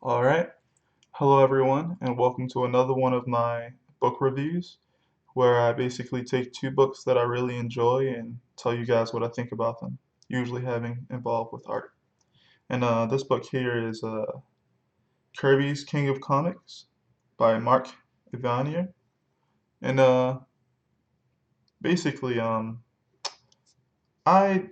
Alright, hello everyone, and welcome to another one of my book reviews, where I basically take two books that I really enjoy and tell you guys what I think about them, usually having involved with art. And this book here is Kirby's King of Comics by Mark Evanier. And basically, I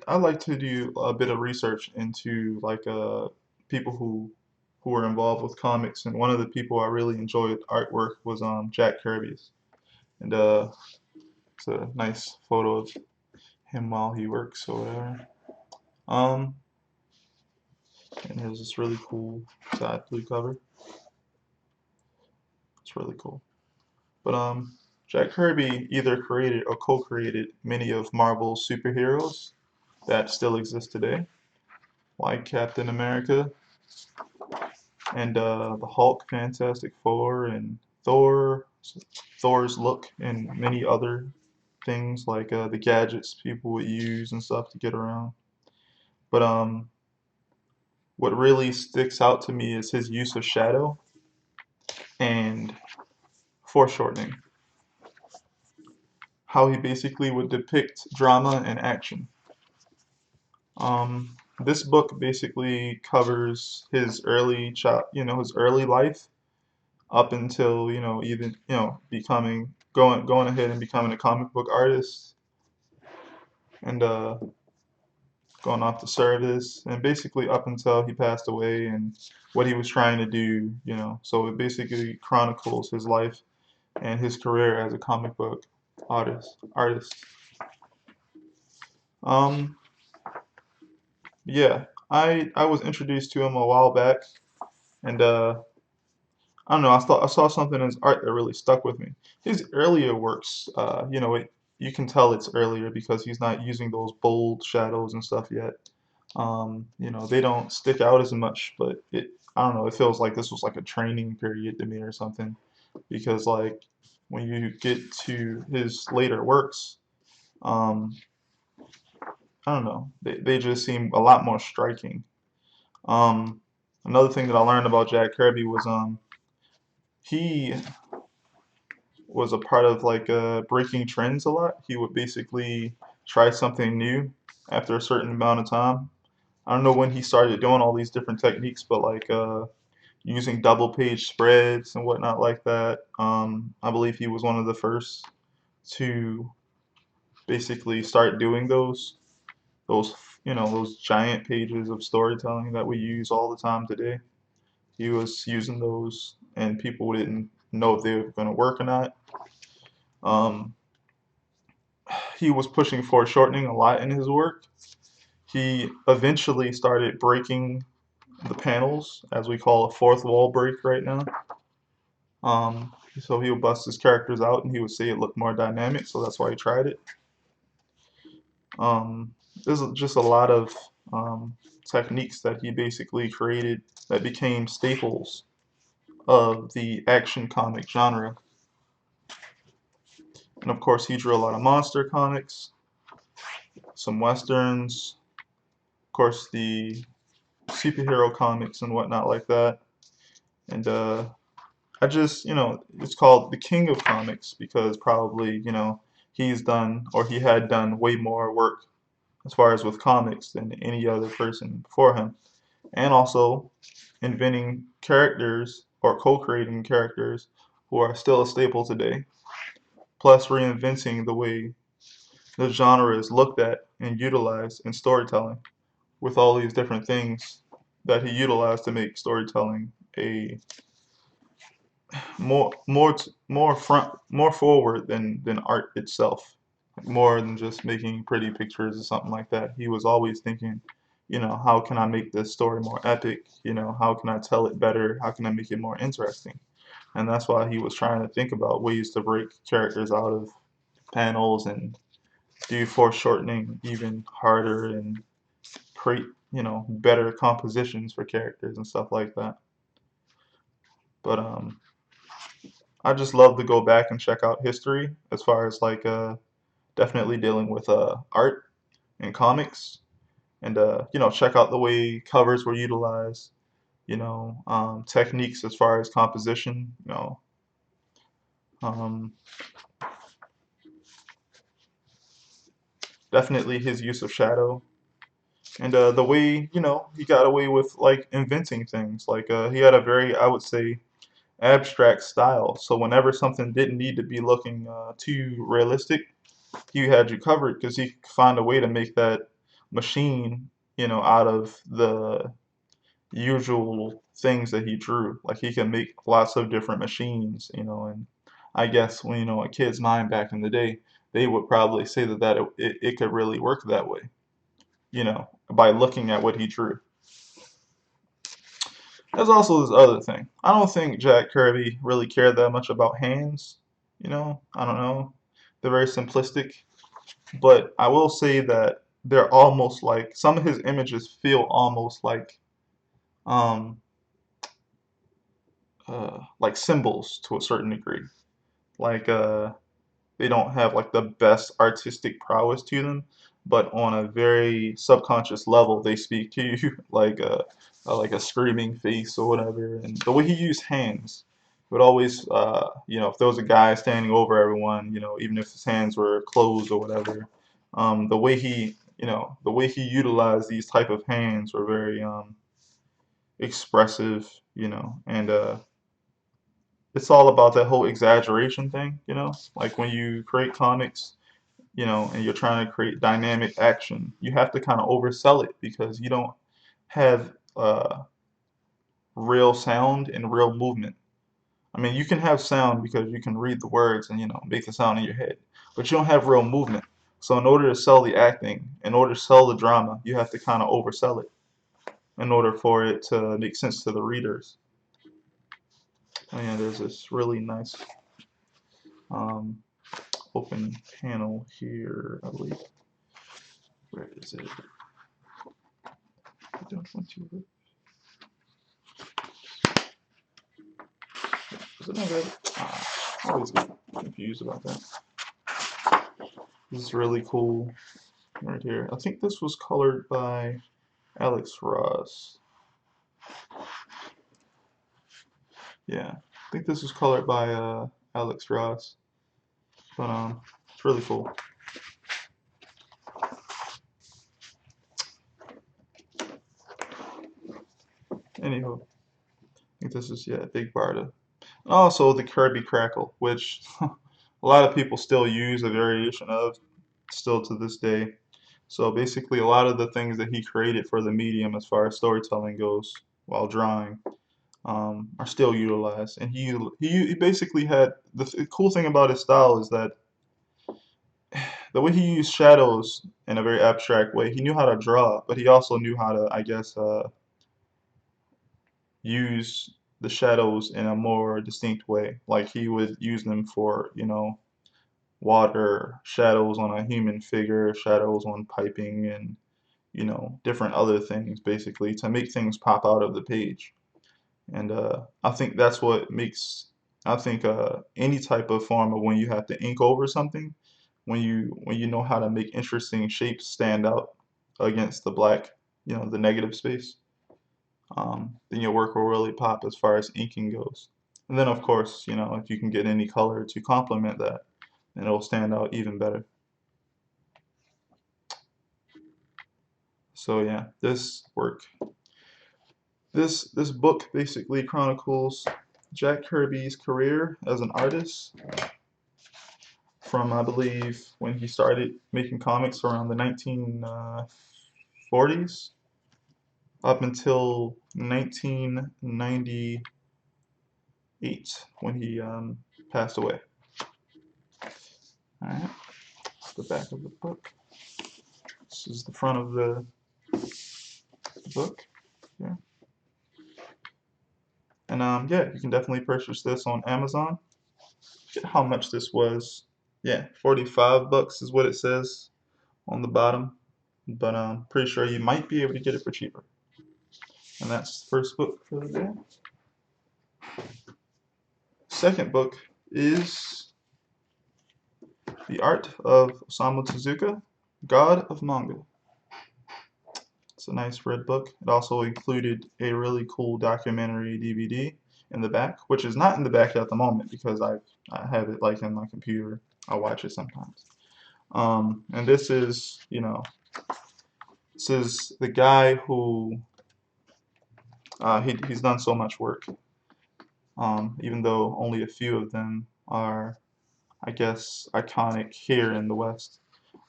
like to do a bit of research into people who are involved with comics, and one of the people I really enjoyed artwork was Jack Kirby's. And it's a nice photo of him while he works or whatever. Um, and there's this really cool side blue cover. It's really cool. But Jack Kirby either created or co-created many of Marvel's superheroes that still exist today, like Captain America and the Hulk, Fantastic Four, and Thor, Thor's look, and many other things like the gadgets people would use and stuff to get around. But what really sticks out to me is his use of shadow and foreshortening. How he basically would depict drama and action. This book basically covers his early his early life up until even becoming going ahead and becoming a comic book artist and going off to service and basically up until he passed away and what he was trying to do. So it basically chronicles his life and his career as a comic book artist. Um, yeah, I was introduced to him a while back, and I don't know, I saw something in his art that really stuck with me. His earlier works, you can tell it's earlier because he's not using those bold shadows and stuff yet. They don't stick out as much, but I don't know, it feels like this was like a training period to me or something. Because like when you get to his later works, um, I don't know, they just seem a lot more striking. Um, Another thing that I learned about Jack Kirby was he was a part of breaking trends a lot. He would basically try something new after a certain amount of time. I don't know when he started doing all these different techniques, but using double page spreads and whatnot like that. I believe he was one of the first to basically start doing those those giant pages of storytelling that we use all the time today. He was using those, and people didn't know if they were going to work or not. Um, he was pushing foreshortening a lot in his work. He eventually started breaking the panels, as we call a fourth wall break right now. So he would bust his characters out and he would say it looked more dynamic, so that's why he tried it. There's just a lot of techniques that he basically created that became staples of the action comic genre. And of course, he drew a lot of monster comics, some westerns, of course, the superhero comics and whatnot like that. And I just, it's called the King of Comics because probably, he's done or he had done way more work as far as with comics than any other person before him. And also inventing characters or co-creating characters who are still a staple today, plus reinventing the way the genre is looked at and utilized in storytelling with all these different things that he utilized to make storytelling a more forward than art itself, more than just making pretty pictures or something like that. He was always thinking, how can I make this story more epic? How can I tell it better? How can I make it more interesting? And that's why he was trying to think about ways to break characters out of panels and do foreshortening even harder and create, better compositions for characters and stuff like that. But I just love to go back and check out history as far as definitely dealing with art and comics and check out the way covers were utilized, techniques as far as composition, um, definitely his use of shadow. And the way, he got away with like inventing things. Like he had a very, I would say, abstract style. So whenever something didn't need to be looking too realistic, he had you covered because he could find a way to make that machine, out of the usual things that he drew. Like he can make lots of different machines, and I guess when a kid's mind back in the day, they would probably say that it could really work that way, by looking at what he drew. There's also this other thing. I don't think Jack Kirby really cared that much about hands. I don't know. They're very simplistic, but I will say that they're almost like some of his images feel almost um like symbols to a certain degree. Like they don't have like the best artistic prowess to them, but on a very subconscious level, they speak to you like a screaming face or whatever. And the way he used hands would always, if there was a guy standing over everyone, even if his hands were closed or whatever, the way he utilized these type of hands were very expressive, and it's all about that whole exaggeration thing, like when you create comics, and you're trying to create dynamic action, you have to kind of oversell it because you don't have real sound and real movement. I mean, you can have sound because you can read the words and, make the sound in your head, but you don't have real movement. So in order to sell the acting, in order to sell the drama, you have to kind of oversell it in order for it to make sense to the readers. And there's this really nice um, open panel here, I believe. Where is it? I don't want to. Is it not good? I always get confused about that. This is really cool right here. I think this was colored by Alex Ross. Yeah, I think this was colored by Alex Ross. But it's really cool. Anywho, I think this is Big Barda. Also the Kirby Crackle, which a lot of people still use a variation of, still to this day. So basically, a lot of the things that he created for the medium, as far as storytelling goes, while drawing, are still utilized. And he basically had the cool thing about his style is that the way he used shadows in a very abstract way, he knew how to draw, but he also knew how to, I guess, use the shadows in a more distinct way. Like he would use them for, water, shadows on a human figure, shadows on piping, and different other things basically to make things pop out of the page. And I think that's what makes, I think any type of form of when you have to ink over something, when you know how to make interesting shapes stand out against the black, the negative space, then your work will really pop as far as inking goes. And then of course, if you can get any color to complement that, then it'll stand out even better. So yeah, this book basically chronicles Jack Kirby's career as an artist from, I believe, when he started making comics around the 1940s up until 1998 when he passed away. All right, that's the back of the book. This is the front of the book. Yeah. And yeah, you can definitely purchase this on Amazon. Forget how much this was. Yeah, 45 bucks is what it says on the bottom. But I'm pretty sure you might be able to get it for cheaper. And that's the first book for the day. Second book is The Art of Osamu Tezuka, God of Manga. It's a nice red book. It also included a really cool documentary DVD in the back, which is not in the back at the moment because I have it like in my computer. I watch it sometimes. And this is, this is the guy who he's done so much work. Even though only a few of them are, I guess, iconic here in the West.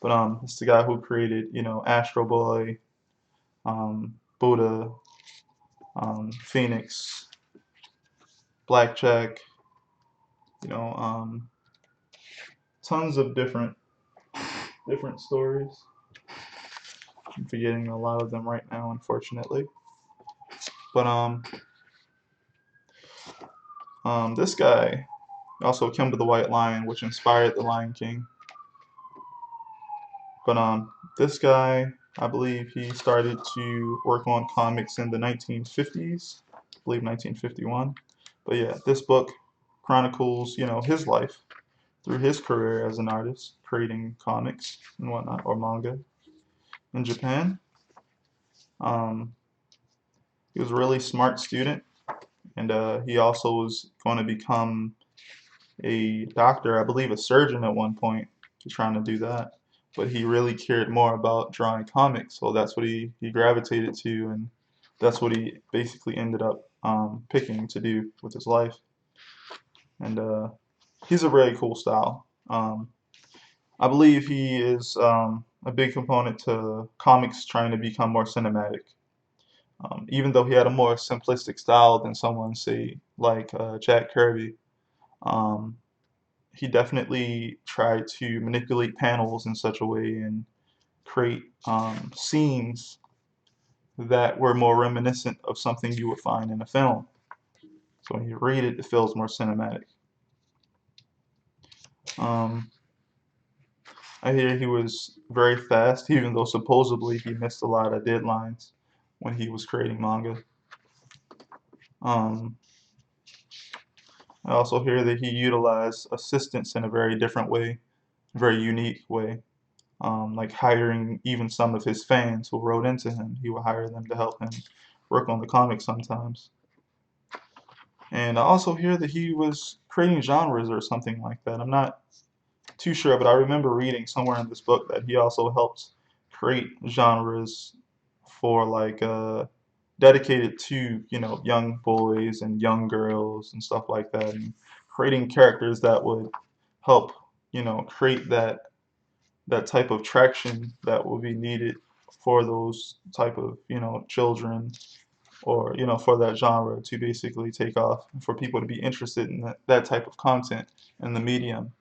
But it's the guy who created, Astro Boy, Buddha, Phoenix, Blackjack, you know, tons of different stories. I'm forgetting a lot of them right now, unfortunately. But this guy also Kimba the White Lion, which inspired the Lion King. But this guy, I believe he started to work on comics in the 1950s, I believe 1951. But yeah, this book chronicles, his life through his career as an artist, creating comics and whatnot, or manga in Japan. Um, he was a really smart student, and he also was going to become a doctor, I believe a surgeon at one point. He's trying to do that. But he really cared more about drawing comics, so that's what he gravitated to, and that's what he basically ended up picking to do with his life. And he's a really cool style. I believe he is a big component to comics trying to become more cinematic. Even though he had a more simplistic style than someone, say, like Jack Kirby, um, he definitely tried to manipulate panels in such a way and create scenes that were more reminiscent of something you would find in a film. So when you read it, it feels more cinematic. Um, I hear he was very fast, even though supposedly he missed a lot of deadlines when he was creating manga. Um, I also hear that he utilized assistants in a very different way, very unique way. Like hiring even some of his fans who wrote into him. He would hire them to help him work on the comics sometimes. And I also hear that he was creating genres or something like that. I'm not too sure, but I remember reading somewhere in this book that he also helped create genres for like dedicated to young boys and young girls and stuff like that, and creating characters that would help create that type of traction that will be needed for those type of children, or for that genre to basically take off, for people to be interested in that type of content in the medium.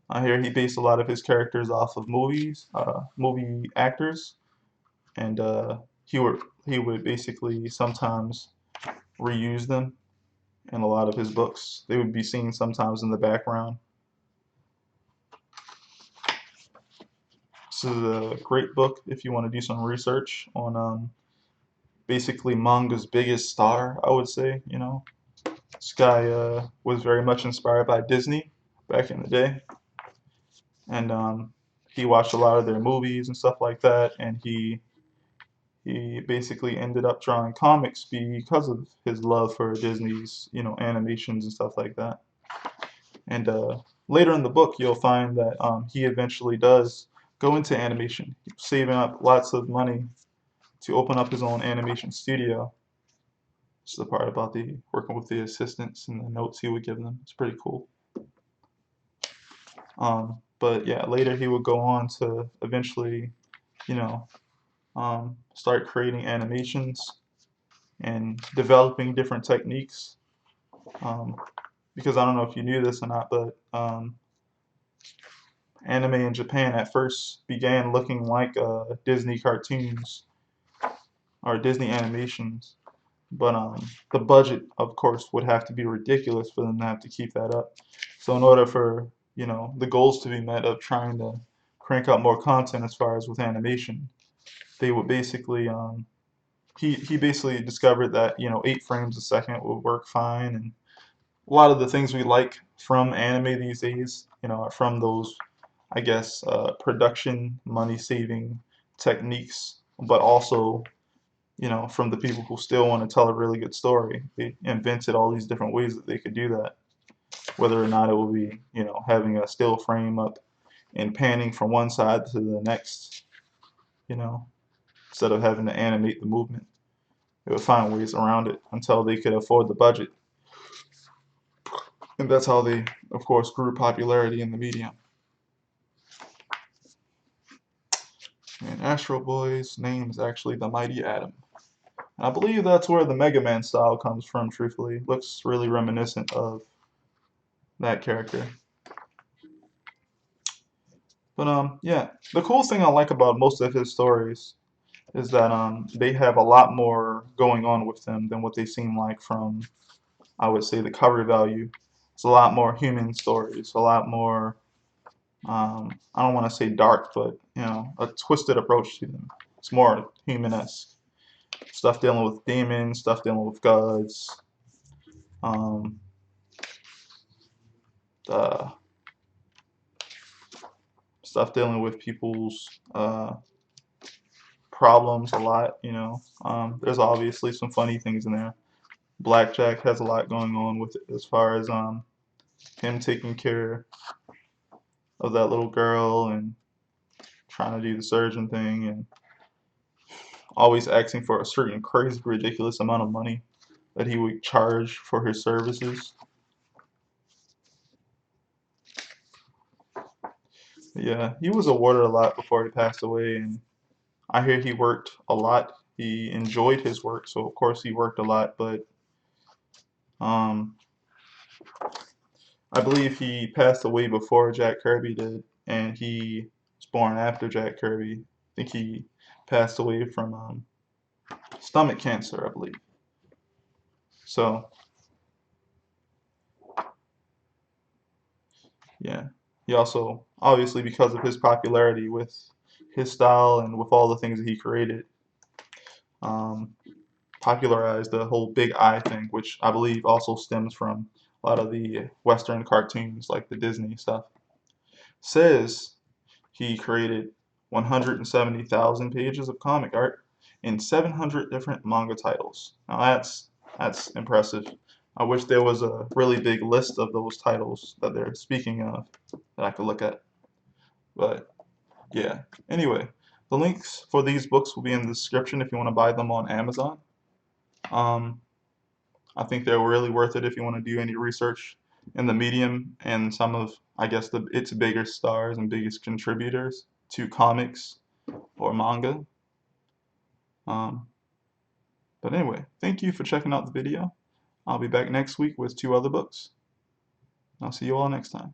I hear he based a lot of his characters off of movies, movie actors, and he would basically sometimes reuse them in a lot of his books. They would be seen sometimes in the background. This is a great book if you want to do some research on basically manga's biggest star, I would say. This guy was very much inspired by Disney back in the day, and he watched a lot of their movies and stuff like that, and he basically ended up drawing comics because of his love for Disney's animations and stuff like that. And later in the book, you'll find that he eventually does go into animation, saving up lots of money to open up his own animation studio. It's the part about the working with the assistants and the notes he would give them. It's pretty cool. But yeah, later he would go on to eventually, you know, start creating animations and developing different techniques. Um, because I don't know if you knew this or not, but anime in Japan at first began looking like Disney cartoons or Disney animations. But the budget, of course, would have to be ridiculous for them to have to keep that up. So in order for the goals to be met of trying to crank out more content as far as with animation, they would basically he basically discovered that 8 frames a second would work fine, and a lot of the things we like from anime these days, are from those, I guess, production money saving techniques, but also, from the people who still want to tell a really good story. They invented all these different ways that they could do that, whether or not it will be, having a still frame up and panning from one side to the next, you know, instead of having to animate the movement. They would find ways around it until they could afford the budget. And that's how they, of course, grew popularity in the medium. And Astro Boy's name is actually the Mighty Atom. And I believe that's where the Mega Man style comes from, truthfully. Looks really reminiscent of that character. But yeah, the cool thing I like about most of his stories is that they have a lot more going on with them than what they seem like from, I would say, the cover value. It's a lot more human stories, a lot more, I don't want to say dark, but a twisted approach to them. It's more human-esque. Stuff dealing with demons, stuff dealing with gods, um, uh, stuff dealing with people's problems a lot. There's obviously some funny things in there. Blackjack has a lot going on with it as far as him taking care of that little girl and trying to do the surgeon thing and always asking for a certain crazy, ridiculous amount of money that he would charge for his services. Yeah, he was awarded a lot before he passed away, and I hear he worked a lot. He enjoyed his work, so of course he worked a lot, but um, I believe he passed away before Jack Kirby did, and he was born after Jack Kirby. I think he passed away from stomach cancer, I believe. So, yeah. He also, obviously, because of his popularity with his style and with all the things that he created, um, popularized the whole big eye thing, which I believe also stems from a lot of the Western cartoons, like the Disney stuff. Says he created 170,000 pages of comic art in 700 different manga titles. Now that's impressive. I wish there was a really big list of those titles that they're speaking of that I could look at. But yeah. Anyway, the links for these books will be in the description if you want to buy them on Amazon. Um, I think they're really worth it if you want to do any research in the medium and some of, I guess, its bigger stars and biggest contributors to comics or manga. Um, but anyway, thank you for checking out the video. I'll be back next week with 2 other books. I'll see you all next time.